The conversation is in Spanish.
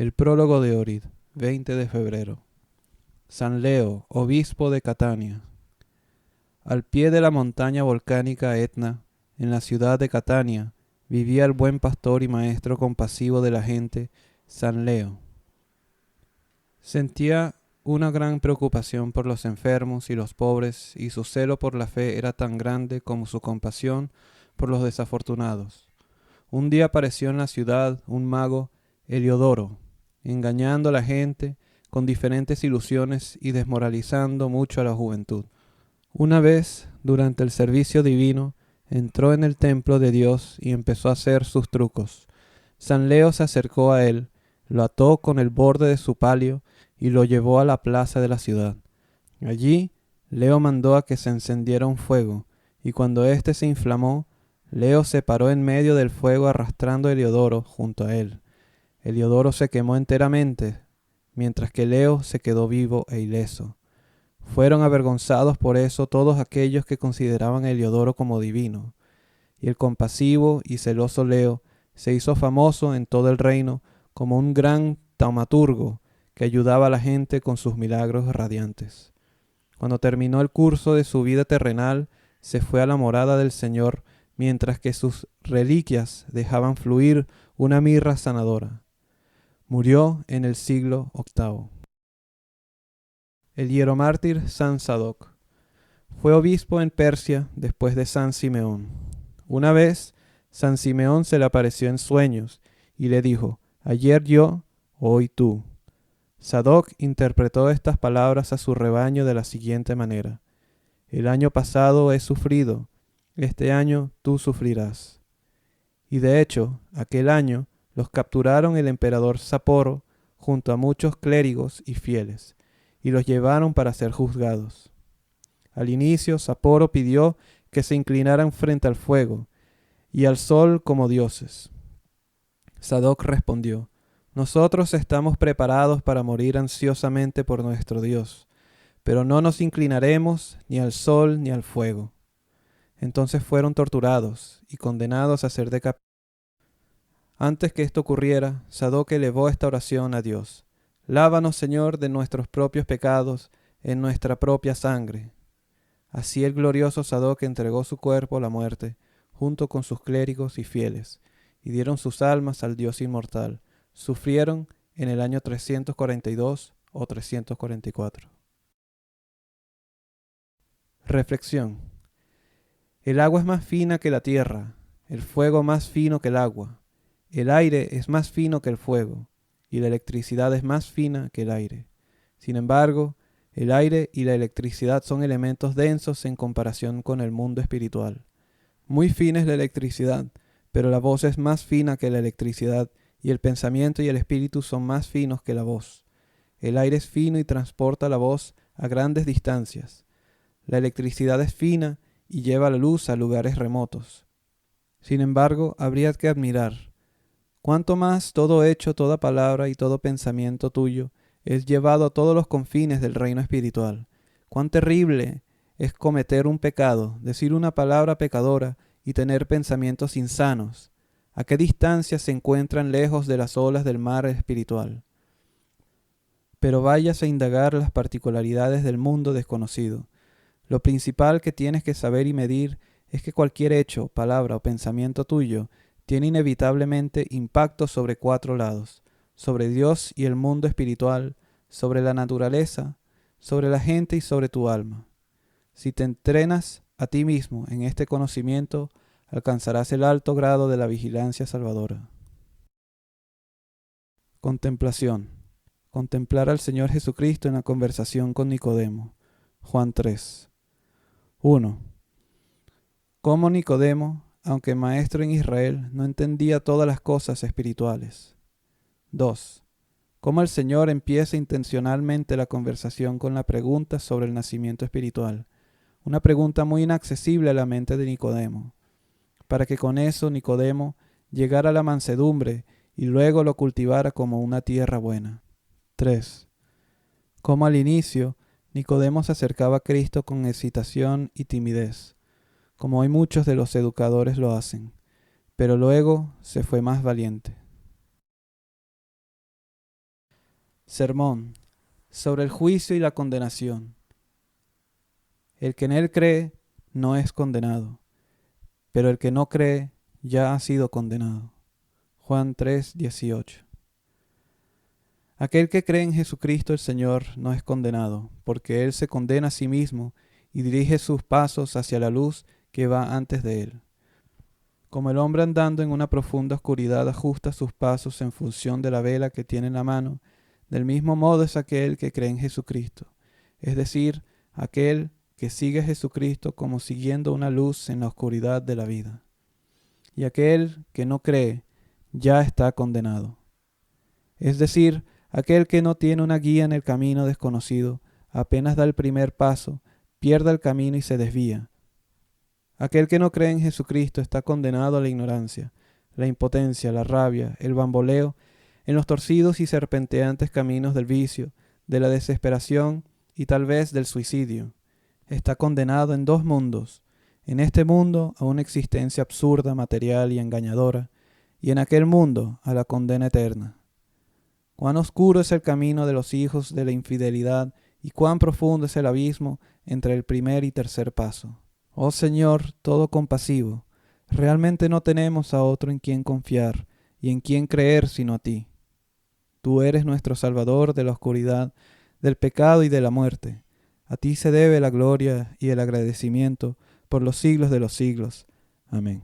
El prólogo de Orid, 20 de febrero. San Leo, obispo de Catania. Al pie de la montaña volcánica Etna, en la ciudad de Catania, vivía el buen pastor y maestro compasivo de la gente, San Leo. Sentía una gran preocupación por los enfermos y los pobres, y su celo por la fe era tan grande como su compasión por los desafortunados. Un día apareció en la ciudad un mago, Heliodoro, engañando a la gente con diferentes ilusiones y desmoralizando mucho a la juventud. Una vez, durante el servicio divino, entró en el templo de Dios y empezó a hacer sus trucos. San Leo se acercó a él, lo ató con el borde de su palio y lo llevó a la plaza de la ciudad. Allí, Leo mandó a que se encendiera un fuego, y cuando éste se inflamó, Leo se paró en medio del fuego arrastrando a Heliodoro junto a él. Heliodoro se quemó enteramente, mientras que Leo se quedó vivo e ileso. Fueron avergonzados por eso todos aquellos que consideraban a Heliodoro como divino, y el compasivo y celoso Leo se hizo famoso en todo el reino como un gran taumaturgo que ayudaba a la gente con sus milagros radiantes. Cuando terminó el curso de su vida terrenal, se fue a la morada del Señor, mientras que sus reliquias dejaban fluir una mirra sanadora. Murió en el siglo VIII. El hieromártir San Sadoc fue obispo en Persia después de San Simeón. Una vez, San Simeón se le apareció en sueños y le dijo: «Ayer yo, hoy tú». Sadoc interpretó estas palabras a su rebaño de la siguiente manera: «El año pasado he sufrido, este año tú sufrirás». Y de hecho, aquel año los capturaron el emperador Saporo junto a muchos clérigos y fieles, y los llevaron para ser juzgados. Al inicio, Saporo pidió que se inclinaran frente al fuego y al sol como dioses. Sadoc respondió: «Nosotros estamos preparados para morir ansiosamente por nuestro Dios, pero no nos inclinaremos ni al sol ni al fuego». Entonces fueron torturados y condenados a ser decapitados. Antes que esto ocurriera, Sadoc elevó esta oración a Dios: «Lávanos, Señor, de nuestros propios pecados en nuestra propia sangre». Así el glorioso Sadoc entregó su cuerpo a la muerte, junto con sus clérigos y fieles, y dieron sus almas al Dios inmortal. Sufrieron en el año 342 o 344. Reflexión. El agua es más fina que la tierra, el fuego más fino que el agua, el aire es más fino que el fuego, y la electricidad es más fina que el aire. Sin embargo, el aire y la electricidad son elementos densos en comparación con el mundo espiritual. Muy fina es la electricidad, pero la voz es más fina que la electricidad, y el pensamiento y el espíritu son más finos que la voz. El aire es fino y transporta la voz a grandes distancias. La electricidad es fina y lleva la luz a lugares remotos. Sin embargo, habría que admirar cuánto más todo hecho, toda palabra y todo pensamiento tuyo es llevado a todos los confines del reino espiritual. Cuán terrible es cometer un pecado, decir una palabra pecadora y tener pensamientos insanos. ¿A qué distancia se encuentran lejos de las olas del mar espiritual? Pero vayas a indagar las particularidades del mundo desconocido. Lo principal que tienes que saber y medir es que cualquier hecho, palabra o pensamiento tuyo tiene inevitablemente impacto sobre 4 lados: sobre Dios y el mundo espiritual, sobre la naturaleza, sobre la gente y sobre tu alma. Si te entrenas a ti mismo en este conocimiento, alcanzarás el alto grado de la vigilancia salvadora. Contemplación. Contemplar al Señor Jesucristo en la conversación con Nicodemo. Juan 3. 1. Cómo Nicodemo, aunque maestro en Israel, no entendía todas las cosas espirituales. 2. Cómo el Señor empieza intencionalmente la conversación con la pregunta sobre el nacimiento espiritual, una pregunta muy inaccesible a la mente de Nicodemo, para que con eso Nicodemo llegara a la mansedumbre y luego lo cultivara como una tierra buena. 3. Cómo al inicio Nicodemo se acercaba a Cristo con hesitación y timidez, como hoy muchos de los educadores lo hacen, pero luego se fue más valiente. Sermón sobre el juicio y la condenación. El que en él cree no es condenado, pero el que no cree ya ha sido condenado. Juan 3:18. Aquel que cree en Jesucristo el Señor no es condenado, porque él se condena a sí mismo y dirige sus pasos hacia la luz que va antes de él. Como el hombre andando en una profunda oscuridad ajusta sus pasos en función de la vela que tiene en la mano, del mismo modo es aquel que cree en Jesucristo, es decir, aquel que sigue a Jesucristo como siguiendo una luz en la oscuridad de la vida. Y aquel que no cree ya está condenado. Es decir, aquel que no tiene una guía en el camino desconocido, apenas da el primer paso, pierde el camino y se desvía. Aquel que no cree en Jesucristo está condenado a la ignorancia, la impotencia, la rabia, el bamboleo, en los torcidos y serpenteantes caminos del vicio, de la desesperación y tal vez del suicidio. Está condenado en dos mundos, en este mundo a una existencia absurda, material y engañadora, y en aquel mundo a la condena eterna. Cuán oscuro es el camino de los hijos de la infidelidad y cuán profundo es el abismo entre el primer y tercer paso. Oh Señor, todo compasivo, realmente no tenemos a otro en quien confiar y en quien creer sino a ti. Tú eres nuestro Salvador de la oscuridad, del pecado y de la muerte. A ti se debe la gloria y el agradecimiento por los siglos de los siglos. Amén.